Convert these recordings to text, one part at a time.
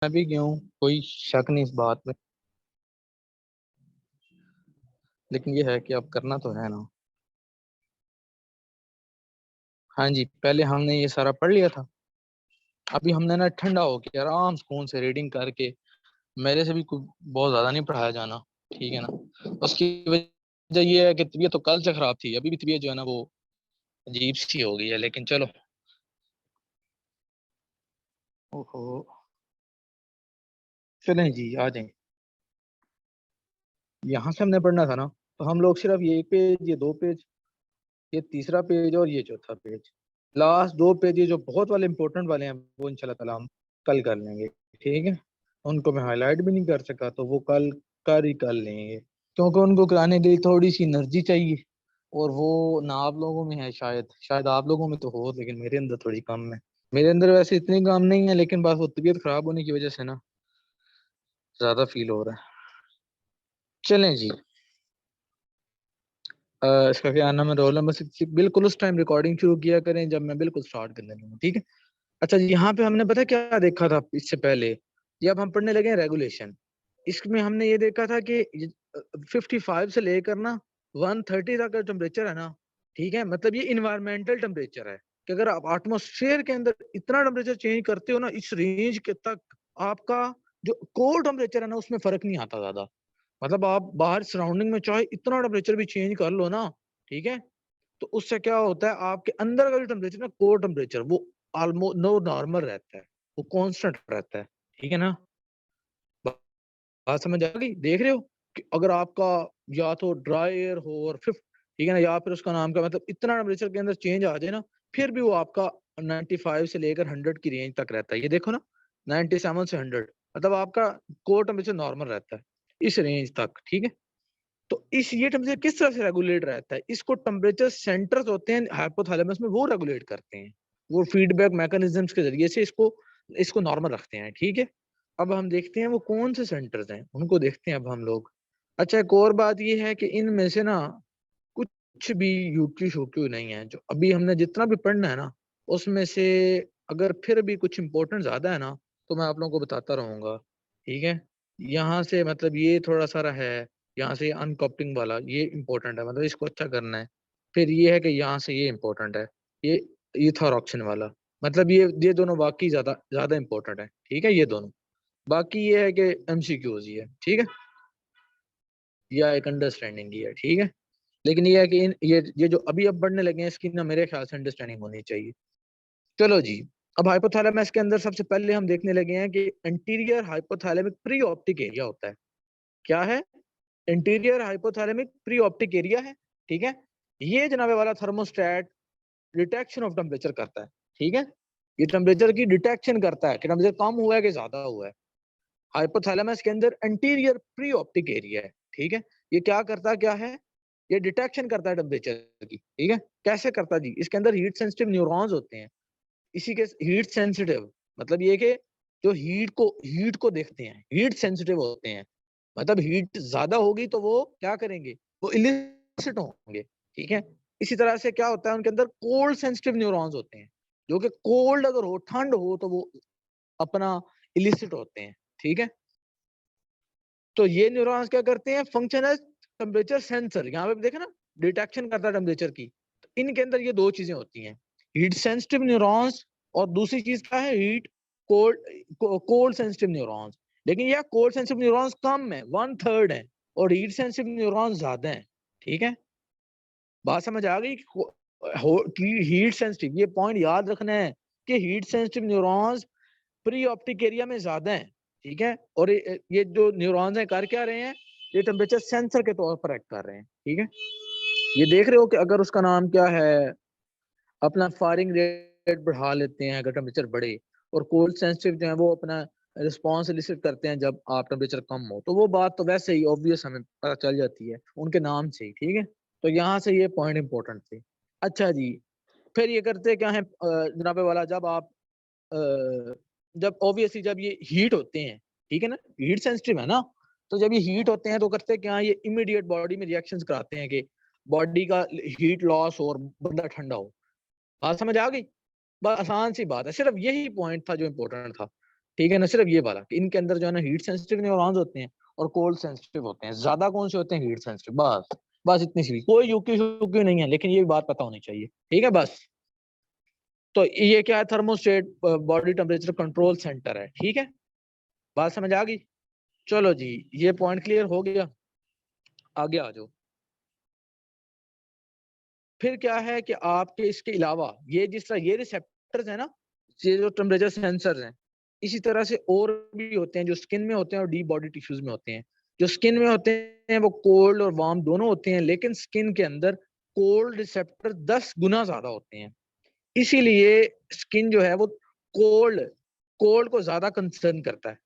मैं भी गया हूँ, कोई शक नहीं इस बात में। लेकिन ये है कि अब करना तो है ना। हाँ जी, पहले हमने ये सारा पढ़ लिया था। अभी हमने ना ठंडा होके आराम सुकून से रीडिंग करके, मेरे से भी कोई बहुत ज्यादा नहीं पढ़ाया जाना। ठीक है ना। उसकी वजह ये है कि तबीयत तो कल से खराब थी, अभी भी तबीयत जो है ना वो अजीब सी हो गई है, लेकिन चलो। ओहो। चलें जी, आ जाएं। यहाँ से हमने पढ़ना था ना, तो हम लोग सिर्फ ये एक पेज, ये दो पेज, ये तीसरा पेज और ये चौथा पेज, लास्ट दो पेज ये जो बहुत वाले इंपॉर्टेंट वाले हैं वो इंशाल्लाह ताला हम कल कर लेंगे। ठीक है। उनको मैं हाईलाइट भी नहीं कर सका तो वो कल कर लेंगे, क्योंकि उनको कराने के लिए थोड़ी सी एनर्जी चाहिए। और वो ना आप लोगों में है, शायद शायद आप लोगों में तो हो, लेकिन मेरे अंदर थोड़ी कम है। मेरे अंदर वैसे इतनी काम नहीं है, लेकिन बस वो तबीयत खराब होने की वजह से ना ज्यादा फील हो रहा है। चलें जी। इसका क्या नाम है, रोल नंबर 66, बिल्कुल उस टाइम रिकॉर्डिंग शुरू किया करें जब मैं बिल्कुल स्टार्ट करने लगूँ। ठीक है। अच्छा जी, यहाँ पे हमने पता है क्या देखा था इससे पहले। ये अब हम पढ़ने लगे हैं रेगुलेशन। इसमें हमने ये देखा था कि 55 से लेकर ना 130 तक का टेम्परेचर है ना। ठीक है, मतलब ये इन्वायरमेंटल टेम्परेचर है कि अगर आप एटमॉस्फेयर के अंदर इतना टेम्परेचर चेंज करते हो ना, इस रेंज के तक आपका जो कोर टेम्परेचर है ना उसमें फर्क नहीं आता ज्यादा। मतलब आप बाहर सराउंडिंग में चाहे इतना टेम्परेचर भी चेंज कर लो ना, ठीक है, तो उससे क्या होता है, आपके अंदर का जो टेम्परेचर ना, कोर टेम्परेचर, वो ऑलमोस्ट नो नॉर्मल रहता है, वो कांस्टेंट रहता है। ठीक है ना। बात समझ आ गई, देख रहे हो कि अगर आपका या तो ड्राई एयर हो और फिफ्थ, ठीक है ना, या फिर उसका नाम का मतलब इतना टेम्परेचर के अंदर चेंज आ जाए ना, फिर भी वो आपका 95 से लेकर 100 की रेंज तक रहता है। ये देखो ना, 97 से 100, मतलब आपका कोर टेम्परेचर नॉर्मल रहता है इस रेंज तक। ठीक है। तो इस ये टेम्परेचर किस तरह से रेगुलेट रहता है, इसको टेम्परेचर सेंटर्स होते हैं हाइपोथैलेमस में, वो रेगुलेट करते हैं। वो फीडबैक मैकेनिज्म्स के जरिए से इसको इसको नॉर्मल रखते हैं। ठीक है। अब हम देखते हैं वो कौन से सेंटर्स हैं, उनको देखते हैं अब हम लोग। अच्छा, एक और बात ये है कि इनमें से ना कुछ भी यूक्यू शोक्यू नहीं है। जो अभी हमने जितना भी पढ़ना है ना, उसमें से अगर फिर भी कुछ इंपॉर्टेंट ज्यादा है ना, तो मैं आप लोगों को बताता रहूंगा। ठीक है। यहाँ से मतलब ये थोड़ा सारा है, यहाँ से अनकॉप्टिंग वाला ये इंपॉर्टेंट है, मतलब इसको अच्छा करना है। फिर ये है कि यहाँ से ये इंपॉर्टेंट है, ये यूथर वाला, मतलब ये दोनों बाकी ज्यादा ज्यादा इंपॉर्टेंट है। ठीक है, ये दोनों। बाकी ये है कि एमसीक्यूज ही है। ठीक है, या एक अंडरस्टैंडिंग ही है। ठीक है। लेकिन ये है कि ये जो अभी अब बढ़ने लगे हैं, इसकी ना मेरे ख्याल से अंडरस्टैंडिंग होनी चाहिए। चलो जी। अब हाइपोथैलेमस के अंदर सबसे पहले हम देखने लगे हैं कि interior hypothalamic pre optic area होता है। क्या है? Interior hypothalamic pre optic area है। ठीक है। ये जनाबे वाला थर्मोस्टेट डिटेक्शन ऑफ टेम्परेचर करता है। ठीक है। ये टेम्परेचर की डिटेक्शन करता है कि टेम्परेचर कम हुआ है कि ज्यादा हुआ है। हाइपोथैलेमस के अंदर एंटीरियर प्री ऑप्टिक एरिया है। ठीक है। ये क्या करता है, क्या है, ये डिटेक्शन करता है टेम्परेचर की। ठीक है। कैसे करता है जी? इसके अंदर हीट सेंसिटिव न्यूरॉन्स होते हैं। इसी के हीट सेंसिटिव मतलब ये कि जो हीट को देखते हैं, हीट सेंसिटिव होते हैं। मतलब हीट ज्यादा होगी तो वो क्या करेंगे, वो इलिसिट होंगे। ठीक है। इसी तरह से क्या होता है, उनके अंदर कोल्ड सेंसिटिव न्यूरॉन्स होते हैं, जो कि कोल्ड अगर हो, ठंड हो, तो वो अपना इलिसिट होते हैं। ठीक है। तो ये न्यूरॉन्स क्या करते हैं, फंक्शन एज टेम्परेचर सेंसर। यहाँ पे देखा ना, डिटेक्शन करता है टेम्परेचर की। तो इनके अंदर ये दो चीजें होती हैं, हीट सेंसिटिव न्यूरॉन्स, और दूसरी चीज क्या है, heat cold cold sensitive neurons. लेकिन यह कोल्ड सेंसिटिव न्यूरॉन्स कम है, 1/3 है, और हीट सेंसिटिव न्यूरॉन्स ज्यादा है। ठीक है। बात समझ आ गई कि हीट सेंसिटिव, ये पॉइंट याद रखना है कि heat sensitive neurons pre optic area में ज्यादा है। ठीक है। और ये जो न्यूरॉन्स हैं कर क्या रहे हैं, ये टेम्परेचर सेंसर के तौर पर एक्ट कर रहे हैं। ठीक है। ये देख रहे हो कि अगर उसका नाम क्या है, अपना फायरिंग रेट बढ़ा लेते हैं अगर टेम्परेचर बढ़े, और कोल्ड सेंसिटिव जो है वो अपना रिस्पॉन्स इलिसिट करते हैं जब आप टेम्परेचर कम हो, तो वो बात तो वैसे ही ऑब्वियस हमें पता चल जाती है उनके नाम से ही। ठीक है। तो यहाँ से ये पॉइंट इंपॉर्टेंट थे। अच्छा जी, फिर ये करते क्या है जनाबे वाला, जब आप जब ऑब्वियसली जब ये हीट होते हैं, ठीक है ना, हीट सेंसिटिव है ना, तो जब ये हीट होते हैं तो करते क्या है, ये इमीडिएट बॉडी में रिएक्शंस कराते हैं कि बॉडी का हीट लॉस हो और बंदा ठंडा हो। बात समझ आ गई? बस आसान सी बात है, सिर्फ यही पॉइंट था जो इम्पोर्टेंट था। ठीक है ना, सिर्फ ये वाला कि इनके अंदर जो है ना हीट सेंसिटिव न्यूरॉन्स होते हैं और कोल्ड सेंसिटिव होते हैं। ज्यादा कौन से होते हैं? Heat sensitive. बस बस इतनी सी, कोई यूक्यू शुक्यू नहीं है, लेकिन ये बात पता होनी चाहिए, ठीक है बस। तो ये क्या है? Thermostat body temperature control centre है, ठीक है। बात समझ आ गई? चलो जी, ये पॉइंट क्लियर हो गया, आगे आ जाओ। फिर क्या है कि आपके इसके अलावा ये जिस तरह ये रिसेप्टर्स है ना, ये जो टेम्परेचर सेंसर्स हैं, इसी तरह से और भी होते हैं जो स्किन में होते हैं और डीप बॉडी टिश्यूज में होते हैं। जो स्किन में होते हैं वो कोल्ड और वार्म दोनों होते हैं, लेकिन स्किन के अंदर कोल्ड रिसेप्टर 10 गुना ज्यादा होते हैं। इसीलिए स्किन जो है वो कोल्ड कोल्ड को ज्यादा कंसर्न करता है,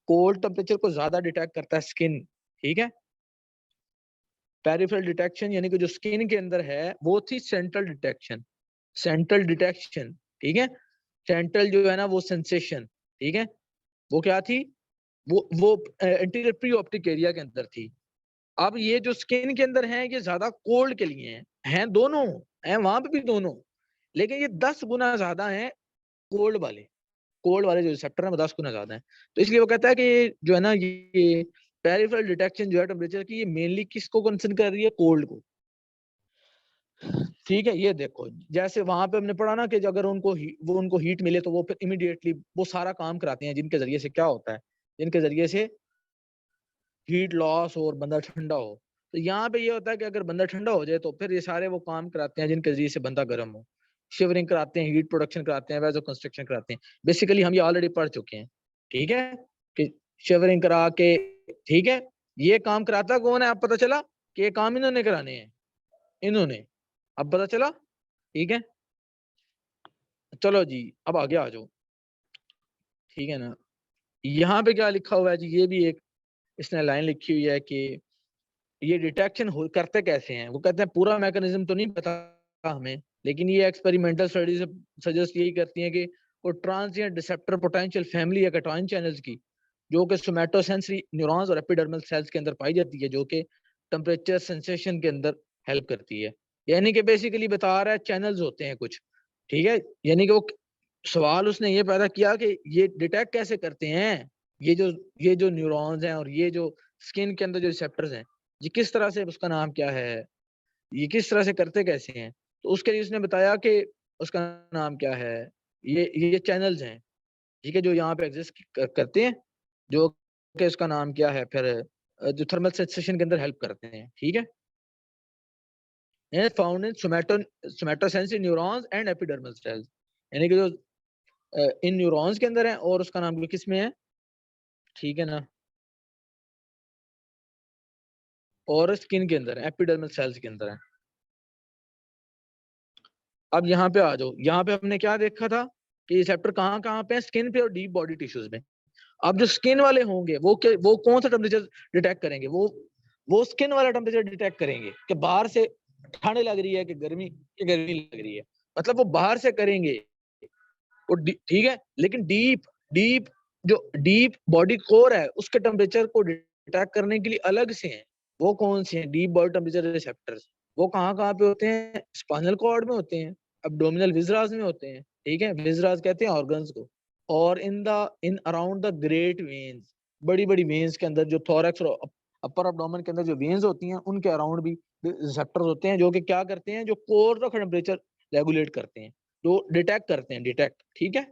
कोल्ड टेम्परेचर को ज्यादा डिटेक्ट करता है स्किन, ठीक है। पेरिफेरल डिटेक्शन यानी कि जो स्किन के अंदर है वो थी सेंट्रल डिटेक्शन, सेंट्रल डिटेक्शन, ठीक है। सेंट्रल जो है ना वो सेंसेशन, ठीक है, वो क्या थी? वो एंटीरियर प्री ऑप्टिक एरिया के अंदर थी। अब ये जो स्किन के अंदर है ये ज्यादा कोल्ड के लिए हैं दोनों, हैं वहां पे भी दोनों, लेकिन ये 10 गुना ज्यादा है कोल्ड वाले। कोल्ड वाले जो रिसेप्टर है वो 10 गुना ज्यादा है। तो इसलिए वो कहता है कि ये जो है ना ये पेरिफेरल डिटेक्शन जो है टेम्परेचर की, ये मेनली किसको कंसर्न कर रही है? कोल्ड को, ठीक है। ये देखो जैसे वहां पे हमने पढ़ा ना कि अगर वो उनको हीट मिले तो वो फिर इमीडिएटली वो सारा काम कराते हैं, जिनके जरिए से क्या होता है, जिनके जरिए से हीट लॉस हो और बंदा ठंडा हो। तो यहाँ पे ये होता है कि अगर बंदा ठंडा हो जाए तो फिर ये सारे वो काम कराते हैं जिनके जरिए से बंदा गर्म हो। शिवरिंग कराते हैं, हीट प्रोडक्शन कराते हैं, वैसो कंस्ट्रक्शन कराते हैं। बेसिकली हम ये ऑलरेडी पढ़ चुके हैं, ठीक है, कि शिवरिंग करा के, ठीक है। ये काम कराता कौन है? अब पता चला कि ये काम इन्होंने कराने हैं, इन्होंने, अब पता चला, ठीक है। चलो जी, अब आगे आ जाओ, ठीक है ना। यहाँ पे क्या लिखा हुआ है जी? ये भी एक इसने लाइन लिखी हुई है कि ये डिटेक्शन करते कैसे हैं। वो कहते हैं पूरा मैकेनिज्म तो नहीं पता हमें, लेकिन ये एक्सपेरिमेंटल स्टडीज सजेस्ट यही करती हैं कि वो ट्रांसिएंट रिसेप्टर पोटेंशियल फैमिली या कैटायन चैनल्स की, जो कि सोमैटोसेंसरी न्यूरॉन्स और एपिडर्मल सेल्स के अंदर पाई जाती है, जो कि टेम्परेचर सेंसेशन के अंदर हेल्प करती है। यानी कि बेसिकली बता रहा है चैनल्स होते हैं कुछ, ठीक है। यानी कि वो सवाल उसने ये पैदा किया कि ये डिटेक्ट कैसे करते हैं, ये जो ये जो न्यूरॉन्स हैं और ये जो स्किन के अंदर जो रिसेप्टर्स हैं, ये किस तरह से, उसका नाम क्या है, ये किस तरह से करते कैसे हैं। तो उसके लिए उसने बताया कि उसका नाम क्या है, ये चैनल्स हैं, ठीक है, जो यहाँ पे एग्जिस्ट करते हैं, जो कि उसका नाम क्या है फिर, जो थर्मल सेंसेशन के अंदर हेल्प करते हैं, ठीक है। Found in somatosensory neurons and epidermal cells, यानी कि जो इन न्यूरॉन्स के अंदर है और उसका नाम किस में है, ठीक है ना, और स्किन के अंदर है, एपिडर्मल सेल्स के अंदर है। अब यहाँ पे आ जाओ, यहाँ पे हमने क्या देखा था कि रिसेप्टर कहाँ कहाँ पे है? स्किन पे और डीप बॉडी टिश्यूज में। अब जो स्किन वाले होंगे वो कौन सा टेम्परेचर डिटेक्ट करेंगे? वो स्किन वाला टेम्परेचर डिटेक्ट करेंगे कि बाहर से ठंड लग रही है कि गर्मी लग रही है, मतलब वो बाहर से करेंगे वो, ठीक है। लेकिन डीप डीप जो डीप बॉडी कोर है उसके टेम्परेचर को डिटेक्ट करने के लिए अलग से हैं। वो कौन से हैं? Deep body temperature receptors. वो कहाँ कहाँ पे होते हैं? स्पाइनल कॉर्ड में होते हैं, एब्डोमिनल विजरास में होते हैं, ठीक है, विजरास कहते हैं ऑर्गन्स को, और in around the great veins, बड़ी बड़ी वेन्स के अंदर, जो थोरैक्स और अपर एब्डोमेन के अंदर जो वेन्स होती हैं उनके अराउंड भी रिसेप्टर्स होते हैं, जो कि क्या करते हैं? जो कोर का टेम्परेचर रेगुलेट करते हैं, जो डिटेक्ट करते हैं, डिटेक्ट, ठीक है।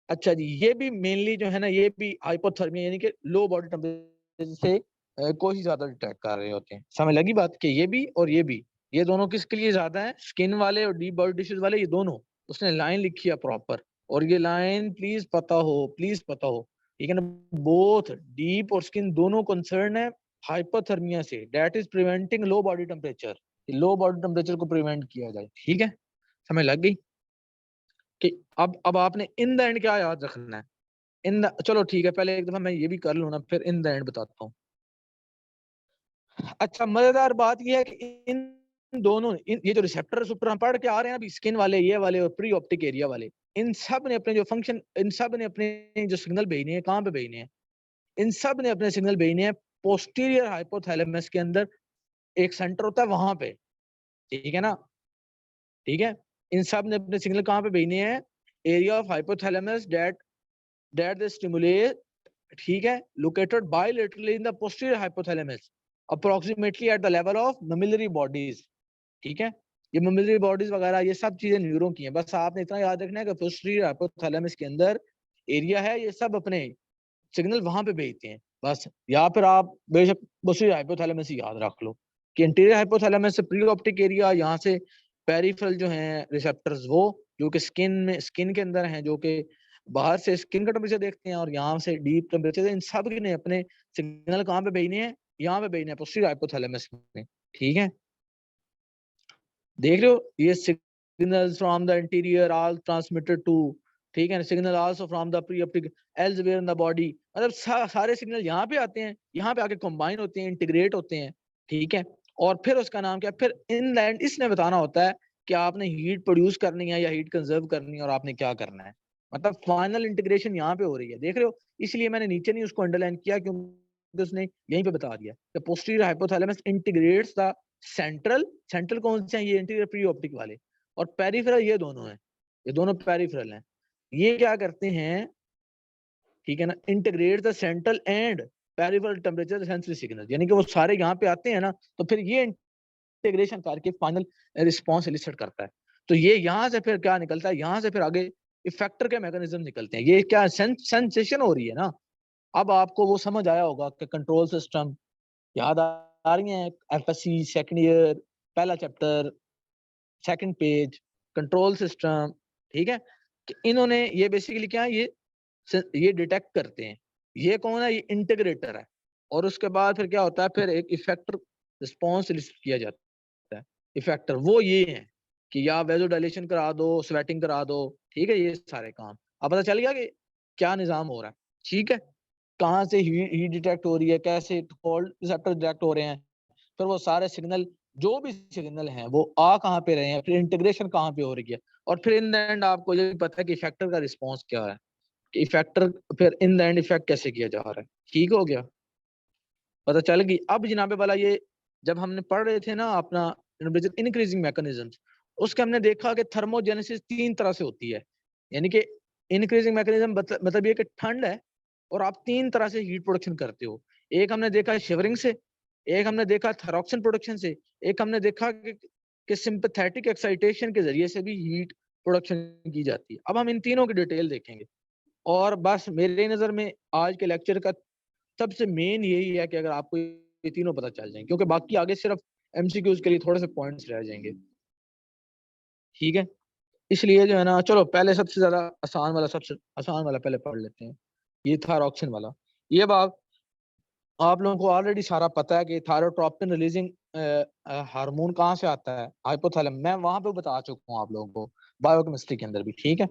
अच्छा जी, ये भी मेनली जो है ना, ये भी हाइपोथर्मिया यानी कि लो बॉडी टेम्परेचर से को ही ज्यादा डिटेक्ट कर रहे होते हैं। समझ लगी बात? कि ये भी और ये भी, ये दोनों किसके लिए ज्यादा है? स्किन वाले और डीप बॉडी टिश्यूज वाले, ये दोनों। उसने लाइन लिखी है प्रॉपर, और ये लाइन प्लीज पता हो, प्लीज पता हो, ठीक है ना। बोथ डीप और स्किन दोनों कंसर्न है हाइपोथर्मिया से, that is preventing low body temperature, low body temperature को प्रिवेंट किया जाए, ठीक है। समझ लग गई? कि अब आपने इन द एंड क्या याद रखना है? इन द, चलो ठीक है, पहले एक दफा मैं ये भी कर लूँ ना, फिर इन द एंड बताता हूँ। अच्छा, मजेदार बात ये है कि इन दोनों ये जो रिसेप्टर रिसेप्टर हम पढ़ के आ रहे हैं अभी, स्किन वाले, ये वाले और प्री ऑप्टिक एरिया वाले, इन सब ने अपने जो फंक्शन, इन सब ने अपने जो सिग्नल भेजने हैं, कहाँ पे भेजने हैं? इन सब ने अपने सिग्नल भेजने हैं पोस्टीरियर हाइपोथैलेमस के अंदर, एक सेंटर होता है वहां पे, ठीक है ना, ठीक है। इन सब ने अपने सिग्नल कहाँ पे भेजने हैं? Area of hypothalamus, that that they stimulate, ठीक है, located bilaterally in the posterior hypothalamus approximately at the level of mammillary bodies, ठीक है। ये ममिलरी बॉडीज वगैरह ये सब चीजें न्यूरो की हैं, बस आपने इतना याद रखना है कि पोस्टीरियर हाइपोथैलेमस के अंदर एरिया है, ये सब अपने सिग्नल वहां पे भेजते हैं बस। या फिर आप बेशक पोस्टीरियर हाइपोथैलेमस ही याद रख लो कि इंटीरियर हाइपोथैलेमस से प्री ऑप्टिक एरिया, यहाँ से पेरिफेरल जो हैं रिसेप्टर्स वो जो कि स्किन में, स्किन के अंदर हैं, जो कि बाहर से स्किन का टेम्परेचर देखते हैं, और यहाँ से डीप टेम्परेचर, इन सब ने अपने सिग्नल कहाँ पे भेजने हैं, यहाँ पे भेजने हैं पोस्टीरियर हाइपोथैलेमस में, ठीक है। देख रहे हो, ये signals from the interior are transmitted to, ठीक है, signal also from the preoptic elsewhere in the body, मतलब सारे सिग्नल यहाँ पे आते हैं, यहाँ पे आके कंबाइन होते हैं, इंटीग्रेट होते हैं, ठीक है। और फिर उसका नाम क्या है, फिर इन लैंड इसने बताना होता है कि आपने हीट प्रोड्यूस करनी है या हीट कंजर्व करनी है और आपने क्या करना है, मतलब फाइनल इंटीग्रेशन यहाँ पे हो रही है, देख रहे हो। इसलिए मैंने नीचे नहीं उसको अंडरलाइन किया, क्योंकि उसने यहीं पे बता दिया कि posterior hypothalamus integrates the central, central कौन से हैं, ये इंटीरियर प्री ऑप्टिक वाले, और पेरिफेरल ये दोनों हैं, ये दोनों पेरिफेरल हैं। ये क्या करते हैं, ठीक है ना, integrate the central and peripheral temperature sensory signal, यानी कि वो सारे यहाँ पे आते हैं ना, तो फिर ये इंटीग्रेशन करके फाइनल रिस्पॉन्स एलिसिट करता है। तो ये यहाँ से फिर क्या निकलता है, यहाँ से फिर आगे इफेक्टर के मैकेनिज्म निकलते हैं। ये क्या सेंसेशन हो रही है ना, अब आपको वो समझ आया होगा कि कंट्रोल सिस्टम याद आ रही है, एफएससी सेकंड ईयर पहला chapter second page, control system, ठीक है। कि इन्होंने ये बेसिकली क्या है, ये डिटेक्ट करते हैं, ये कौन है, ये इंटीग्रेटर है। और उसके बाद फिर क्या होता है, फिर एक इफेक्टर रिस्पॉन्स किया जाता है। इफेक्टर वो ये है कि या वेजोडाइलेशन करा दो, स्वेटिंग करा दो, ठीक है, ये सारे काम। अब पता चल गया कि क्या निजाम हो रहा है, ठीक है, कहाँ से हीट डिटेक्ट हो रही है, कैसे कोल्ड रिसेप्टर डिटेक्ट हो रहे हैं, फिर वो सारे सिग्नल, जो भी सिग्नल हैं वो आ कहाँ पे रहे हैं, फिर इंटीग्रेशन कहाँ पे हो रही है, और फिर इन द एंड आपको ये भी पता है कि इफेक्टर का रिस्पॉन्स क्या है, कि इफेक्टर फिर इन द एंड इफेक्ट कैसे किया जा रहा है, ठीक हो गया, पता चल गई। अब जनाबे वाला ये जब हमने पढ़ रहे थे ना अपना इंक्रीजिंग मैकेनिज्म्स, उसके हमने देखा कि थर्मोजेनेसिस 3 तरह से होती है, यानी कि इंक्रीजिंग मैकेनिज्म मतलब ये कि ठंड है और आप 3 तरह से हीट प्रोडक्शन करते हो। एक हमने देखा शिवरिंग से, एक हमने देखा थायरॉक्सिन प्रोडक्शन से, एक हमने देखा कि सिंपैथेटिक एक्साइटेशन के जरिए से भी हीट प्रोडक्शन की जाती है। अब हम इन तीनों की डिटेल देखेंगे, और बस मेरे नज़र में आज के लेक्चर का सबसे मेन यही है कि अगर आपको ये तीनों पता चल जाएं, क्योंकि बाकी आगे सिर्फ एमसीक्यूज के लिए थोड़े से पॉइंट्स रह जाएंगे, ठीक है। इसलिए जो है ना, चलो पहले सबसे ज्यादा आसान वाला, सबसे आसान वाला पहले पढ़ लेते हैं, ये थायरॉक्सिन वाला। ये बात आप लोगों को ऑलरेडी सारा पता है कि थायरोट्रोपिन रिलीजिंग हार्मोन कहाँ से आता है, हाइपोथैलेमस, मैं वहां पे बता चुका हूँ आप लोगों को बायोकेमिस्ट्री के अंदर भी, ठीक है।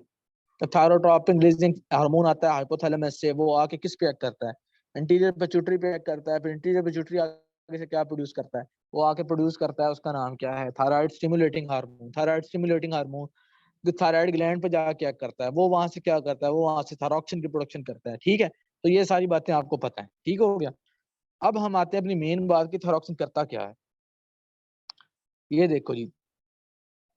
तो थायरोट्रोपिन रिलीजिंग हार्मोन आता है हाइपोथैलेमस से, वो आके किस पे एक्ट करता है, इंटीरियर पिट्यूटरी पे एक्ट करता है, फिर इंटीरियर पिट्यूटरी आगे से क्या प्रोड्यूस करता है, वो आके प्रोड्यूस करता है, उसका नाम क्या है, thyroid stimulating hormone. Thyroid stimulating hormone जो थायराइड ग्लैंड पे जाके क्या करता है, वो वहां से क्या करता है, वो वहां से थायरॉक्सिन की प्रोडक्शन करता है, ठीक है। तो ये सारी बातें आपको पता है, ठीक हो गया। अब हम आते हैं अपनी मेन बात की, थायरॉक्सिन करता क्या है। ये देखो जी,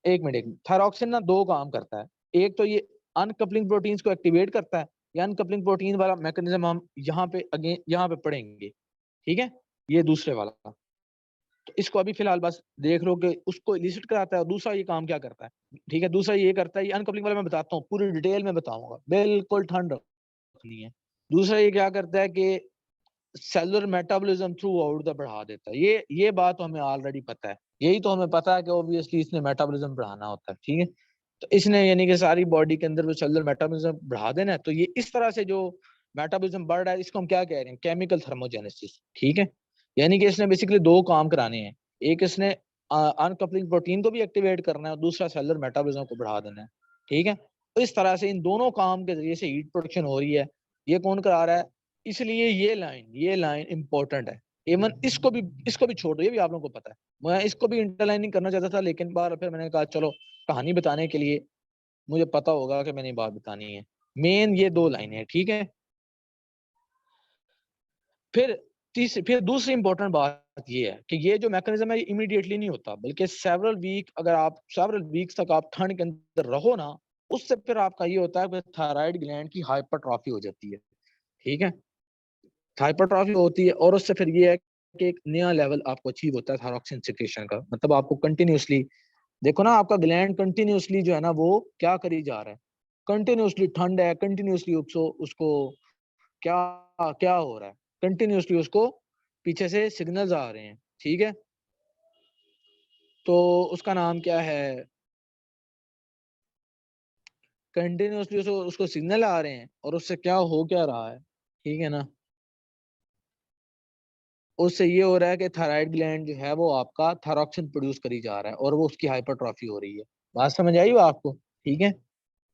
एक मिनट, थायरॉक्सिन ना 2 काम करता है। एक तो ये अनकपलिंग प्रोटीन्स को एक्टिवेट करता है, ये अनकपलिंग प्रोटीन वाला मैकेनिज्म हम यहाँ पे अगेन यहाँ पे पढ़ेंगे, ठीक है। ये दूसरे वाला, तो इसको अभी फिलहाल बस देख लो कि उसको इलिसिट कराता है, और दूसरा ये काम क्या करता है, ठीक है। दूसरा ये करता है, ये अनकपलिंग वाला मैं बताता हूँ, पूरी डिटेल में बताऊंगा, बिल्कुल ठंड रखनी है। दूसरा ये क्या करता है कि cellular metabolism through out the बढ़ा देता है। ये बात तो हमें ऑलरेडी पता है, यही तो हमें पता है कि ऑब्वियसली इसने मेटाबॉलिज्म बढ़ाना होता है, ठीक है। तो इसने यानी कि सारी बॉडी के अंदर वो सेलुलर मेटाबॉलिज्म बढ़ा देना है। तो ये इस तरह से जो मेटाबॉलिज्म बढ़ रहा है, इसको हम क्या कह रहे हैं, केमिकल थर्मोजेनेसिस, ठीक है। यानी कि इसने बेसिकली 2 काम कराने हैं, एक इसने अनकपलिंग प्रोटीन को भी एक्टिवेट करना है, और दूसरा सेलुलर मेटाबॉलिज्म को बढ़ा देना है, ठीक है। तो इस तरह से इन दोनों काम के जरिए से हीट प्रोडक्शन हो रही है। ये कौन करा रहा है, इसलिए ये लाइन इंपॉर्टेंट है। इवन इसको भी छोड़ दो, ये भी आप लोगों को पता है। मैं इसको भी इंटरलाइनिंग करना चाहता था, लेकिन बार फिर मैंने कहा चलो कहानी बताने के लिए मुझे पता होगा कि मैंने बात बतानी है। मेन ये 2 लाइनें हैं, ठीक है। फिर दूसरी इंपॉर्टेंट बात ये है कि ये जो मैकेनिज्म है, ये इमीडिएटली नहीं होता, बल्कि सेवरल वीक्स तक आप ठंड के अंदर रहो ना, उससे फिर आपका ये होता है कि थायराइड ग्लैंड की हाइपरट्रॉफी हो जाती है, ठीक है, हाइपरट्रॉफी होती है और उससे फिर ये है कि एक नया लेवल आपको अचीव होता है थायरॉक्सिन सिक्रेशन का। मतलब आपको कंटिन्यूसली देखो ना, आपका ग्लैंड कंटिन्यूसली जो है ना वो क्या करी जा रहा है, कंटिन्यूसली ठंड है, कंटिन्यूसली उसको उसको क्या क्या हो रहा है, कंटिन्यूसली उसको पीछे से सिग्नल्स आ रहे हैं, ठीक है, तो उसका नाम क्या है, कंटिन्यूसली उसको उसको सिग्नल आ रहे हैं और उससे क्या हो क्या रहा है, ठीक है ना, उससे ये हो रहा है कि थायराइड ग्लैंड जो है वो आपका थायरॉक्सिन प्रोड्यूस करी जा रहा है और वो उसकी हाइपरट्रॉफी हो रही है। बात समझ आई वो आपको, ठीक है,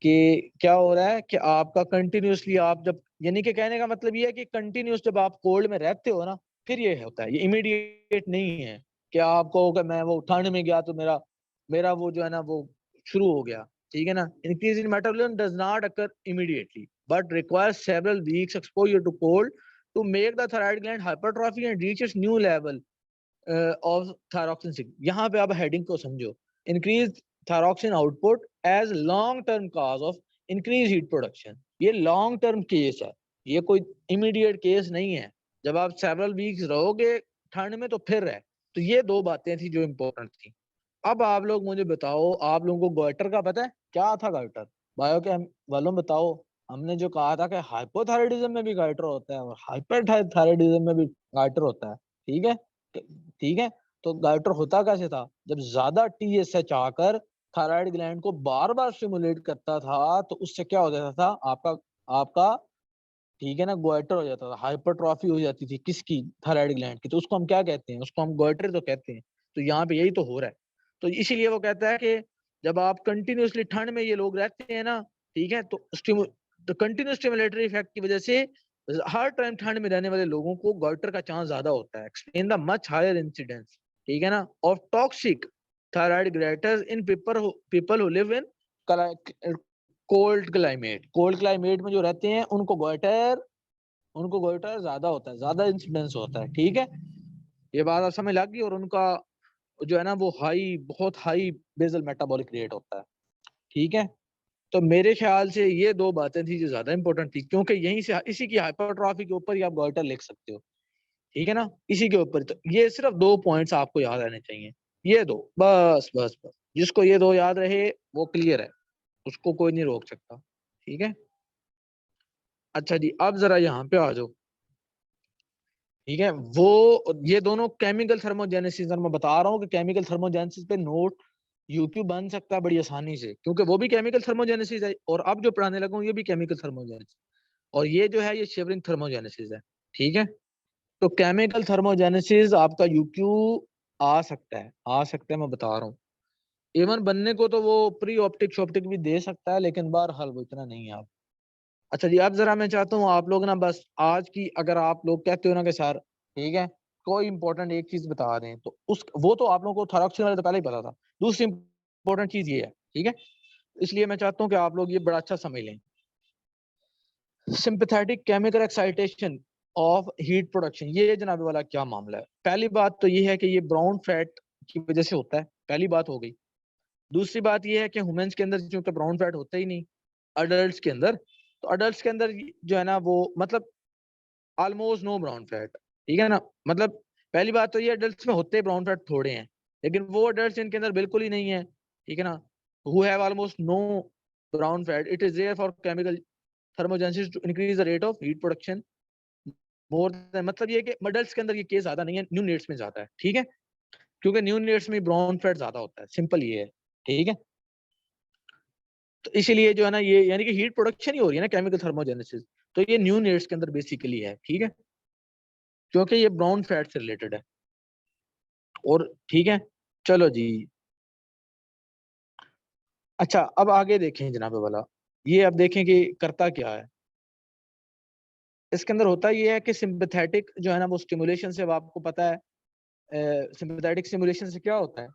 कि क्या हो रहा है कि आपका कंटिन्यूसली आप जब, यानी कि कहने का मतलब ये है कि कंटिन्यूस जब आप कोल्ड में रहते हो ना, फिर ये होता है, ये इमीडिएट नहीं है कि आपको कि मैं वो ठंड में गया तो मेरा मेरा वो जो है ना वो शुरू हो गया, ठीक है ना। Increase in metabolism does not occur immediately but requires several weeks exposure to cold to make the thyroid gland hypertrophy and reach its new level of thyroxine signal. यहाँ पे आप हेडिंग को समझो, increased thyroxine output as long term cause of increased heat production. ये long term case है, ये कोई immediate case नहीं है। जब आप सेवरल वीक्स रहोगे ठंड में तो फिर है। तो ये दो बातें थी जो इम्पोर्टेंट थी। अब आप लोग मुझे बताओ, आप लोगों को गोइटर का पता है क्या था? गोइटर बायोकेम वालों बताओ। हमने जो कहा था कि हाइपोथायराइडिज्म में भी गाइटर होता है और हाइपरथायराइडिज्म में भी गाइटर होता है, ठीक है, ठीक है। तो गाइटर होता कैसे था? जब ज्यादा टीएसएच आकर थायराइड ग्लैंड को बार बार स्टिमुलेट करता था तो उससे क्या हो जाता था, आपका आपका ठीक है ना, गोइटर हो जाता था, हाइपरट्रॉफी हो जाती थी किसकी, थायराइड ग्लैंड की। तो उसको हम क्या कहते हैं? उसको हम गोइटर तो कहते हैं। तो यहाँ पे यही तो हो रहा है। तो इसीलिए वो कहता है कि जब आप कंटिन्यूसली ठंड में ये लोग रहते हैं ना, ठीक है, तो कंटिन्यूस स्टिमुलेटरी इफेक्ट की वजह से हर टाइम ठंड में रहने वाले लोगों को गोइटर का चांस ज्यादा होता है। Explain the much higher incidence, ठीक है ना, of toxic thyroid glands in people who live in cold climate में जो रहते हैं उनको गोइटर ज्यादा होता है, ज्यादा इंसिडेंस होता है, ठीक है। ये बात आप समझ लग गई। और उनका जो है ना वो बहुत हाई बेसल मेटाबॉलिक रेट होता है, ठीक है। तो मेरे ख्याल से ये दो बातें थी जो ज्यादा इंपॉर्टेंट थी, क्योंकि यहीं से इसी की हाइपरट्रॉफी के ऊपर ही आप गोइटर लिख सकते हो, ठीक है ना, इसी के ऊपर। तो ये सिर्फ दो पॉइंट्स आपको याद रहने चाहिए, ये दो, बस बस बस। जिसको ये दो याद रहे वो क्लियर है, उसको कोई नहीं रोक सकता, ठीक है। अच्छा जी, अब जरा यहाँ पे आ जाओ, ठीक है। वो ये दोनों केमिकल थर्मोजेनेसिस, मैं बता रहा हूँ कि केमिकल थर्मोजेनेसिस पे नोट यूट्यूब बन सकता है बड़ी आसानी से, क्योंकि वो भी केमिकल थर्मोजेनेसिस है और अब जो पढ़ाने लगा हूँ ये भी केमिकल थर्मोजेनेसिस, और ये जो है ये शिवरिंग थर्मोजेनेसिस है, ठीक है। तो केमिकल थर्मोजेनेसिस आपका यूक्यू आ सकता है, मैं बता रहा हूँ। इवन बनने को तो वो प्री ऑप्टिक शॉप्टिक भी दे सकता है, लेकिन बहरहाल वो इतना नहीं है आप। अच्छा जी, अब जरा मैं चाहता हूँ आप लोग ना बस आज की, अगर आप लोग कहते हो ना कि सर ठीक है कोई इंपॉर्टेंट एक चीज बता दें, तो उस वो तो आप लोगों को थायरॉक्सिन वाले तो पहले ही पता था। दूसरी इंपॉर्टेंट चीज ये है, ठीक है, इसलिए मैं चाहता हूँ कि आप लोग ये बड़ा अच्छा समझ लें। Sympathetic chemical excitation of heat production, ये जनाब वाला क्या मामला है? पहली बात तो ये है कि ये ब्राउन फैट की वजह से होता है, पहली बात हो गई। दूसरी बात ये है कि ह्यूमंस के अंदर जो ब्राउन फैट होता ही नहीं, अडल्ट के अंदर, तो अडल्ट के अंदर जो है ना वो मतलब ऑलमोस्ट नो ब्राउन फैट, ठीक है ना। मतलब पहली बात तो ये अडल्ट में होते ब्राउन फैट थोड़े हैं, लेकिन वो अडल्ट जिनके अंदर बिल्कुल ही नहीं है, ठीक है ना, who have almost no brown fat, it is there for chemical thermogenesis to increase the rate of heat production more than, मतलब ये कि अडल्ट्स के अंदर ये केस ज्यादा नहीं है, न्यू नेट्स में ज्यादा है, ठीक है, क्योंकि न्यू नेट्स में ब्राउन फैट ज्यादा होता है, सिंपल ये है, ठीक है। तो इसीलिए जो है ना ये यानी कि हीट प्रोडक्शन ही हो रही है ना केमिकल थर्मोजेनेसिस, तो ये न्यू नेट्स के अंदर बेसिकली है, ठीक है, क्योंकि ये ब्राउन फैट से रिलेटेड है। और ठीक है, चलो जी। अच्छा, अब आगे देखें जनाब वाला, ये अब देखें कि करता क्या है। इसके अंदर होता ये है कि सिंपैथेटिक जो है ना वो स्टिमुलेशन से, अब आपको पता है सिंपैथेटिक स्टिमुलेशन से क्या होता है,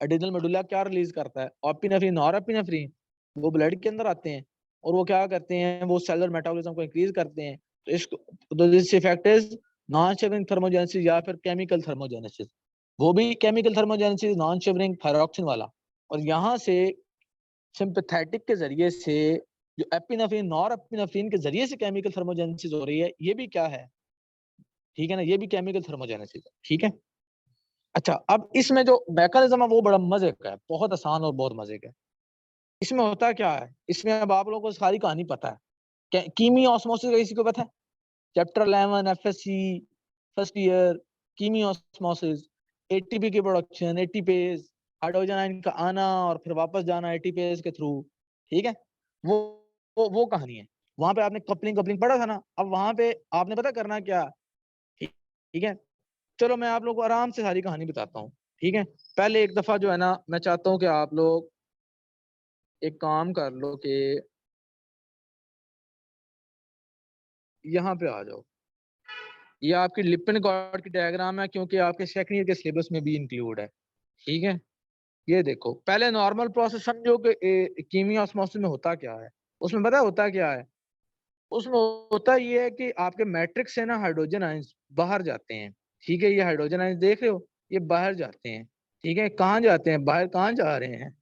एड्रेनल मेडुला क्या रिलीज करता है, ऑपिनेफ्रिन, नॉरएपिनेफ्रिन, वो ब्लड के अंदर आते हैं और वो क्या करते हैं, वो सेलुलर मेटाबॉलिज्म को इंक्रीज करते हैं। तो इसको, तो this effect is non shivering thermogenesis या फिर केमिकल थर्मोजेनेसिस, वो भी chemical thermogenesis non shivering thyroxine वाला। और यहाँ से सिंपैथेटिक के जरिए से जो एपिनेफ्रिन नॉरएपिनेफ्रिन के जरिए से केमिकल थर्मोजेनेसिस हो रही है, ये भी क्या है, ठीक है ना, ये भी केमिकल थर्मोजेनेसिस है, ठीक है। अच्छा, अब इसमें जो मैकेनिज्म है वो बड़ा मजे का है, बहुत आसान और बहुत मजे का है। इसमें होता क्या है, इसमें अब आप लोगों को सारी कहानी पता है। कीमी ऑस्मोसिस किसी को पता है? चैप्टर 11 एफएससी फर्स्ट ईयर, कीमी ऑस्मोसिस, एटीपी की प्रोडक्शन, एटीपेज, हाइड्रोजन आयन का आना और फिर वापस जाना एटीपेज के थ्रू, ठीक है। वो कहानी है। वहां पे आपने कपलिंग कपलिंग पढ़ा था ना। अब वहां पे आपने पता करना क्या, ठीक है। चलो मैं आप लोगों को आराम से सारी कहानी बताता हूँ, ठीक है। पहले एक दफा जो है ना, मैं चाहता हूँ कि आप लोग एक काम कर लो कि यहाँ पे आ जाओ। ये आपकी लिपिन कॉर्ड की डायग्राम है, क्योंकि आपके सेकंड ईयर के सिलेबस में भी इंक्लूड है, ठीक है। ये देखो, पहले नॉर्मल प्रोसेस समझो कि कीमी ऑस्मोसिस में होता क्या है। उसमें पता होता क्या है, उसमें होता ये है कि आपके मैट्रिक्स से ना हाइड्रोजन आयंस बाहर जाते हैं, ठीक है। ये हाइड्रोजन आयंस देख रहे हो, ये बाहर जाते हैं, ठीक है। कहाँ जाते हैं, बाहर कहाँ जा रहे हैं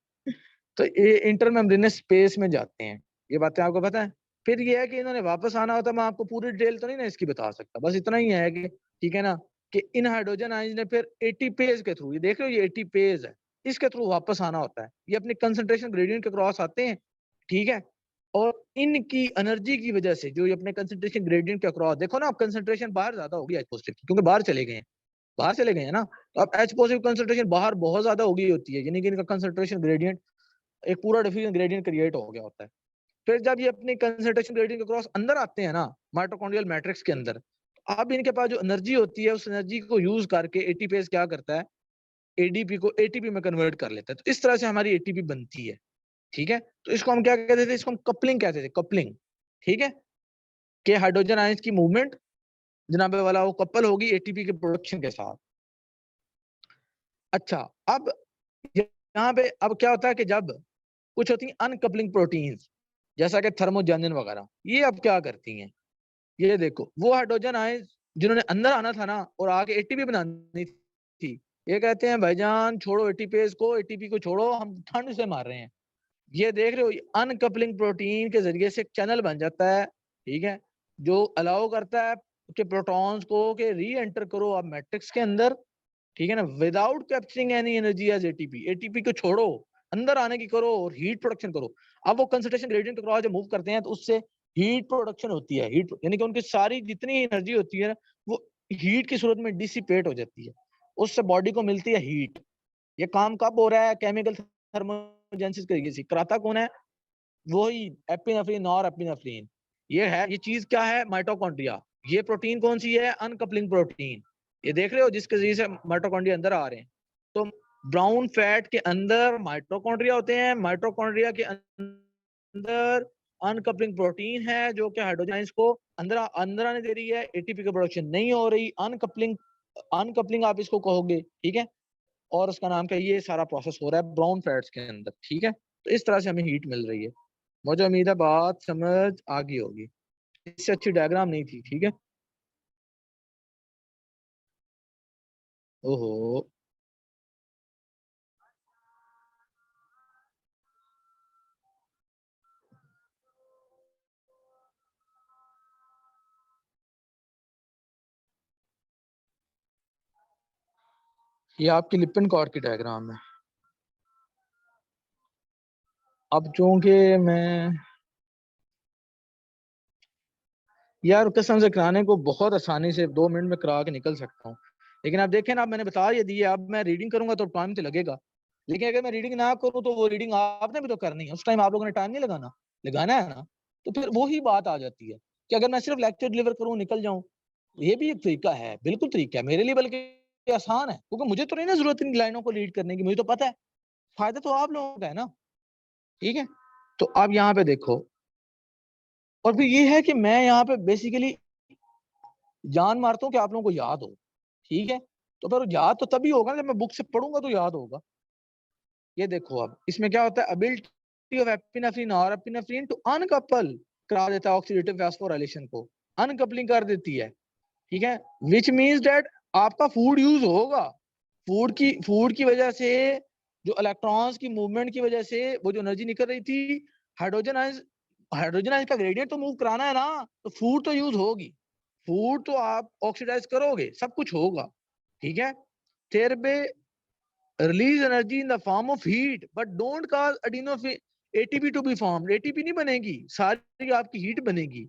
तो ये इंटरमेम्ब्रेनस स्पेस में जाते हैं। ये बातें आपको पता है। फिर ये है कि इन्होंने वापस आना होता है, मैं आपको पूरी डिटेल तो नहीं ना इसकी बता सकता, बस इतना ही है कि, ठीक है ना, कि इन हाइड्रोजन आयंस ने फिर एटीपेज के थ्रू, ये देख रहे हो ये एटीपेज है, इसके थ्रू वापस आना होता है। ये अपनी कंसंट्रेशन ग्रेडियंट के क्रॉस आते हैं, ठीक है। और इनकी एनर्जी की वजह से जो ये अपने कंसंट्रेशन ग्रेडियंट के अक्रॉस, देखो ना, अब कंसंट्रेशन बाहर ज्यादा होगी एच पॉजिटिव की, क्योंकि बाहर चले गए हैं, बाहर चले गए हैं ना। तो अब एच पॉजिटिव कंसंट्रेशन बाहर बहुत ज्यादा हो गई होती है, यानी कि इनका कंसंट्रेशन ग्रेडियंट एक पूरा डिफ्यूजन ग्रेडियंट क्रिएट हो गया होता है। फिर जब ये अपनी कंसंट्रेशन ग्रेडियंट के क्रॉस अंदर आते हैं ना, माइटोकॉन्ड्रियल मैट्रिक्स के अंदर, अब इनके पास जो एनर्जी होती है, उस एनर्जी को यूज करके एटीपेज क्या करता है, एडीपी को एटीपी में कन्वर्ट कर लेता है। तो इस तरह से हमारी एटीपी बनती है, ठीक है। तो इसको हम क्या कहते थे, इसको हम कपलिंग कहते थे, कपलिंग, ठीक है। कि हाइड्रोजन आयंस की मूवमेंट जनाबे वाला वो कपल होगी एटीपी के प्रोडक्शन के साथ। अच्छा, अब यहाँ पे अब क्या होता है कि जब कुछ होती हैं अनकपलिंग प्रोटीन्स, जैसा कि थर्मोजेनिन वगैरह, ये अब क्या करती हैं, ये देखो, वो हाइड्रोजन आयंस जिन्होंने अंदर आना था ना और आगे एटीपी बनानी थी, ये कहते हैं भाईजान छोड़ो एटीपेज को, एटीपी को छोड़ो, हम ठंड से मार रहे हैं। ये देख रहे हो, अनकपलिंग प्रोटीन के जरिए से एक चैनल बन जाता है, ठीक है, जो अलाउ करता है कि प्रोटॉन्स को के री एंटर करो आप मैट्रिक्स के अंदर, ठीक है ना, without capturing any energy as ATP. ATP को छोड़ो, अंदर आने की करो और हीट प्रोडक्शन करो। अब वो कंसंट्रेशन ग्रेडियंट के क्रॉस जब मूव करते हैं तो उससे हीट प्रोडक्शन होती है, हीट यानी कि उनकी सारी जितनी एनर्जी होती है वो हीट की सूरत में डिसिपेट हो जाती है, उससे बॉडी को मिलती है हीट। ये काम कब हो रहा है, केमिकल थर्मोजेनेसिस के जरिए से। कराता कौन है, वही एपिनेफ्रिन और एपिनेफ्रिन। ये है, ये चीज क्या है, माइटोकॉन्ड्रिया। ये प्रोटीन कौन सी है, अनकपलिंग प्रोटीन। ये देख रहे हो, जिसके जरिए से माइटोकॉन्ड्रिया अंदर आ रहे हैं। तो ब्राउन फैट के अंदर माइटोकॉन्ड्रिया होते हैं, माइटोकॉन्ड्रिया के अंदर अनकपलिंग प्रोटीन है जो कि हाइड्रोजन आयंस को अंदर अंदर आने दे रही है, एटीपी की प्रोडक्शन नहीं हो रही, अनकपलिंग, अनकपलिंग आप इसको कहोगे, ठीक है। और उसका नाम क्या, ये सारा प्रोसेस हो रहा है ब्राउन फैट्स के अंदर, ठीक है। तो इस तरह से हमें हीट मिल रही है। मुझे उम्मीद है बात समझ आ गई होगी, इससे अच्छी डायग्राम नहीं थी, ठीक है। ओहो, ये आपकी लिपिन कॉर्ड की डायग्राम है। अब चूंकि मैं यार कसम से कराने को बहुत आसानी से 2 मिनट में करा के निकल सकता हूँ, लेकिन आप देखें ना, अब मैंने बता ये दिया, अब मैं रीडिंग करूंगा तो टाइम तो लगेगा। लेकिन अगर मैं रीडिंग ना करूँ तो वो रीडिंग आपने भी तो करनी है, उस टाइम आप लोगों ने टाइम नहीं लगाना, लगाना है ना। तो फिर वही बात आ जाती है कि अगर मैं सिर्फ लेक्चर डिलीवर करूँ निकल जाऊँ, ये भी एक तरीका है, बिल्कुल तरीका है मेरे लिए, बल्कि आसान है, क्योंकि मुझे तो नहीं ना जरूरत इन लाइनों को रीड करने की, मुझे तो पता है, फायदा तो आप लोगों का है ना, ठीक है। तो आप यहाँ पे देखो, और फिर ये है कि मैं यहाँ पे बेसिकली जान मारता हूँ कि आप लोगों को याद हो, ठीक है। तो फिर याद तो तभी होगा जब मैं बुक से पढ़ूंगा तो याद होगा। ये देखो, अब इसमें क्या होता है, एबिलिटी ऑफ एपिनेफ्रिन और एपिनेफ्रिन टू अनकपल करा देता है ऑक्सीडेटिव फास्फोराइलेशन को, अनकपलिंग कर देती है, ठीक है। विच मीन्स दैट आपका फूड यूज होगा, फूड की वजह से जो इलेक्ट्रॉन्स की मूवमेंट की वजह से वो जो एनर्जी निकल रही थी, हाइड्रोजन आयंस का ग्रेडियंट तो मूव कराना है ना, तो फूड तो यूज होगी, फूड तो आप ऑक्सीडाइज करोगे, सब कुछ होगा, ठीक है। There may release energy in the form of heat but don't cause ATP to be formed, ATP नहीं बनेगी, सारी आपकी हीट बनेगी,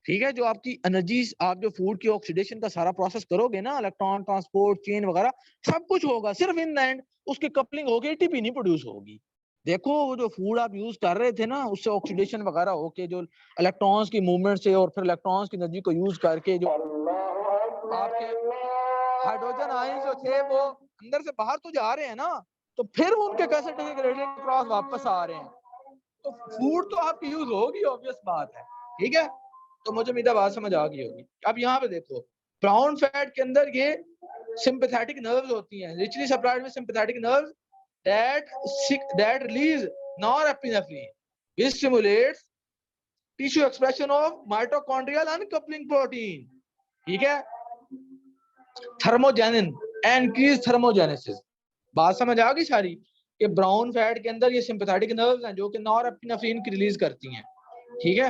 ठीक है। जो आपकी एनर्जी, आप जो फूड की ऑक्सीडेशन का सारा प्रोसेस करोगे ना, इलेक्ट्रॉन ट्रांसपोर्ट चेन वगैरह सब कुछ होगा, सिर्फ इन द एंड उसकी कपलिंग होगी, एटीपी नहीं प्रोड्यूस होगी। देखो वो जो फूड आप यूज कर रहे थे ना, उससे ऑक्सीडेशन वगैरह होके जो इलेक्ट्रॉन्स की मूवमेंट से और फिर इलेक्ट्रॉन्स की एनर्जी को यूज करके जो आपके हाइड्रोजन आयन जो थे वो अंदर से बाहर तो जा रहे हैं ना, तो फिर उनके कैसे ग्रेडियंट क्रॉस वापस आ रहे हैं, तो फूड तो आपकी यूज होगी, ऑब्वियस बात है, ठीक है। तो मुझे उम्मीद है बात समझ आ गई होगी। अब यहाँ पे देखो, ब्राउन फैट के अंदर ये सिंपैथेटिक नर्व्स होती हैं, richly supplied with sympathetic nerves that release norepinephrine which stimulates tissue expression of mitochondrial uncoupling protein, ठीक है, थर्मोजेनिन एंड इंक्रीज थर्मोजेनेसिस। बात समझ आ गई सारी, कि ब्राउन फैट के अंदर ये सिंपैथेटिक नर्व्स हैं जो कि नॉरएपिनेफ्रिन की रिलीज करती हैं, ठीक है।